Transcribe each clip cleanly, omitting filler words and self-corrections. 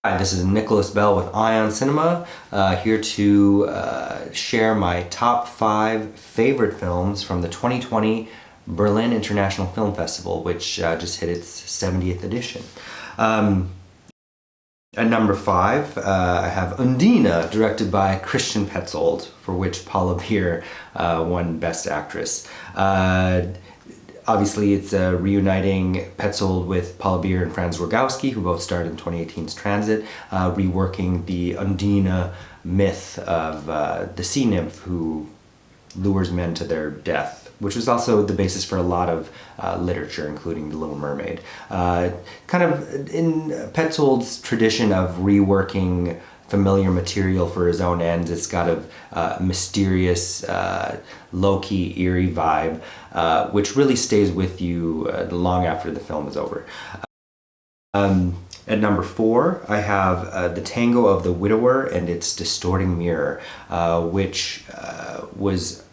Hi, this is Nicholas Bell with IONCINEMA, here to share my top 5 favorite films from the 2020 Berlin International Film Festival, which just hit its 70th edition. At number 5, I have Undine, directed by Christian Petzold, for which Paula Beer won Best Actress. Obviously, it's reuniting Petzold with Paula Beer and Franz Rogowski, who both starred in 2018's Transit, reworking the Undine myth of the sea nymph who lures men to their death, which was also the basis for a lot of literature, including The Little Mermaid. Kind of in Petzold's tradition of reworking familiar material for his own ends, it's got a mysterious, low-key, eerie vibe, which really stays with you long after the film is over. At number 4, I have The Tango of the Widower and its Distorting Mirror, which was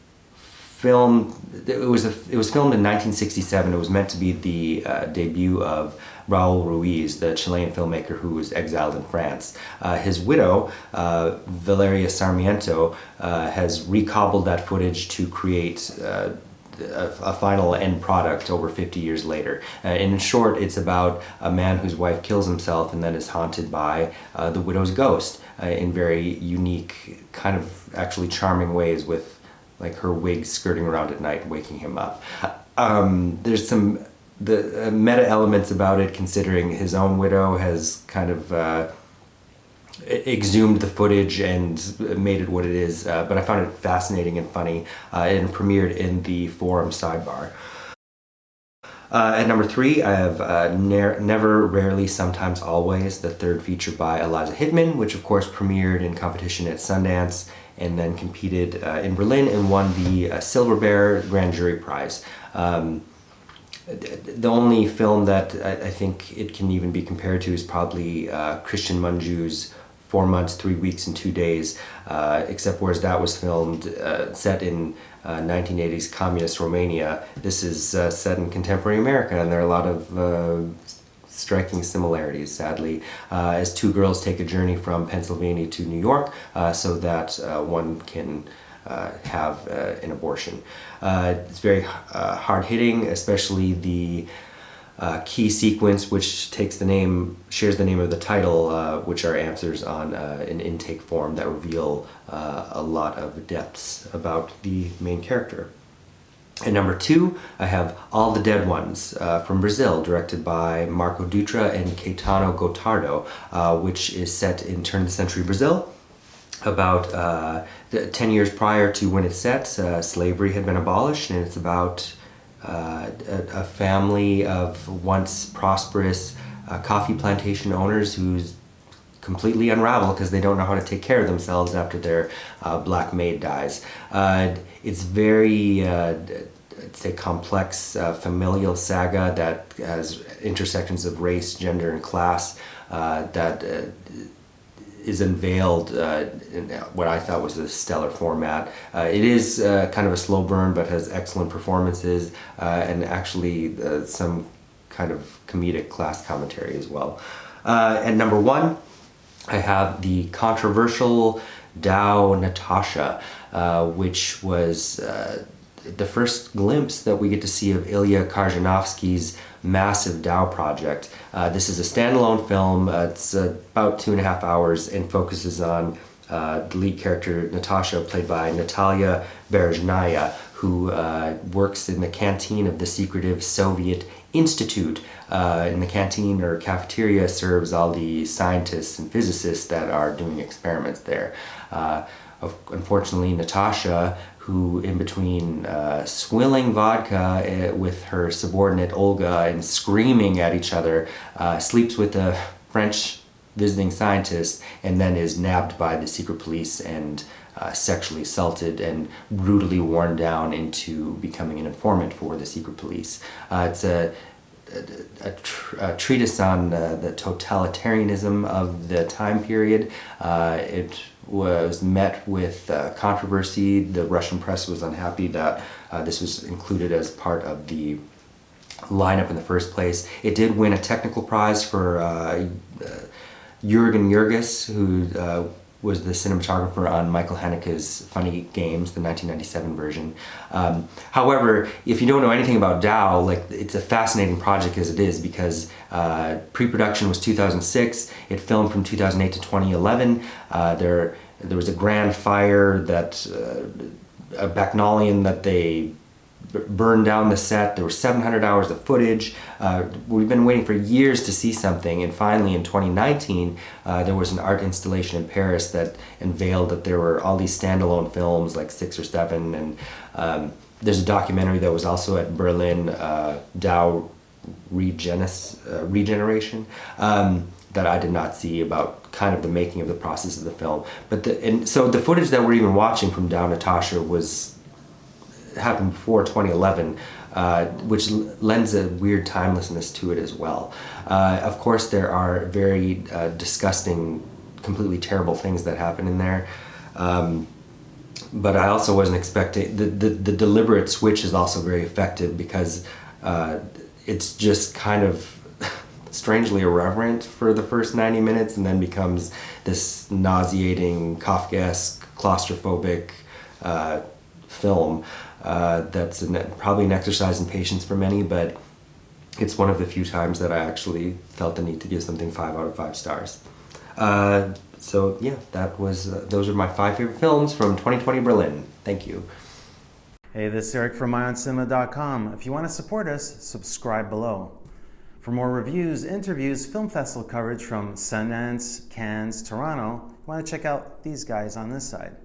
filmed. It was filmed in 1967. It was meant to be the debut of Raul Ruiz, the Chilean filmmaker who was exiled in France. His widow, Valeria Sarmiento, has recobbled that footage to create a final end product over 50 years later. In short, it's about a man whose wife kills himself and then is haunted by the widow's ghost in very unique, kind of actually charming ways, with like her wig skirting around at night, waking him up. There's some meta elements about it, considering his own widow has kind of exhumed the footage and made it what it is, but I found it fascinating and funny, and premiered in the Forum Sidebar. At number 3, I have Never, Rarely, Sometimes, Always, the third feature by Eliza Hittman, which of course premiered in competition at Sundance and then competed in Berlin and won the Silver Bear Grand Jury Prize. The only film that I think it can even be compared to is probably Christian Mungiu's 4 months, 3 weeks, and 2 days, except whereas that was filmed set in 1980s communist Romania, this is set in contemporary America, and there are a lot of striking similarities, sadly, as two girls take a journey from Pennsylvania to New York so that one can have an abortion. It's very hard-hitting, especially the key sequence, which shares the name of the title, which are answers on an intake form that reveal a lot of depths about the main character. At number 2, I have All the Dead Ones from Brazil, directed by Marco Dutra and Caetano Gotardo, which is set in turn-of-the-century Brazil. About 10 years prior to when it's set, slavery had been abolished, and it's about a family of once prosperous coffee plantation owners who's completely unraveled because they don't know how to take care of themselves after their black maid dies. It's very, it's a complex familial saga that has intersections of race, gender, and class that is unveiled in what I thought was a stellar format. It is kind of a slow burn, but has excellent performances and actually some kind of comedic class commentary as well. At number 1, I have the controversial Dao Natasha, which was the first glimpse that we get to see of Ilya Khrzhanovsky's massive Dao project. This is a standalone film. It's about 2.5 hours and focuses on the lead character Natasha, played by Natalia Berezhnaya, who works in the canteen of the secretive Soviet Institute. In the canteen or cafeteria serves all the scientists and physicists that are doing experiments there. Unfortunately, Natasha, who in between swilling vodka with her subordinate Olga and screaming at each other, sleeps with a French visiting scientist and then is nabbed by the secret police and sexually assaulted and brutally worn down into becoming an informant for the secret police. It's a treatise on the totalitarianism of the time period. It was met with controversy. The Russian press was unhappy that this was included as part of the lineup in the first place. It did win a technical prize for Jürgen Jurgis, who was the cinematographer on Michael Haneke's Funny Games, the 1997 version. However, if you don't know anything about Dao, like, it's a fascinating project as it is, because pre-production was 2006. It filmed from 2008 to 2011. There was a grand fire that a Bacchanalian that they burned down the set. There were 700 hours of footage. We've been waiting for years to see something, and finally in 2019 there was an art installation in Paris that unveiled that there were all these standalone films, like 6 or 7, and there's a documentary that was also at Berlin, Dao Regeneration, that I did not see, about kind of the making of the process of the film. So the footage that we're even watching from Dao Natasha happened before 2011, which lends a weird timelessness to it as well. Of course, there are very disgusting, completely terrible things that happen in there. But I also wasn't expecting, the deliberate switch is also very effective, because it's just kind of strangely irreverent for the first 90 minutes, and then becomes this nauseating, Kafkaesque, claustrophobic film. That's probably an exercise in patience for many, but it's one of the few times that I actually felt the need to give something 5 out of 5 stars. So yeah, those are my 5 favorite films from 2020 Berlin. Thank you. Hey, this is Eric from IONCINEMA.com. If you want to support us, subscribe below. For more reviews, interviews, film festival coverage from Sundance, Cannes, Toronto, you want to check out these guys on this side.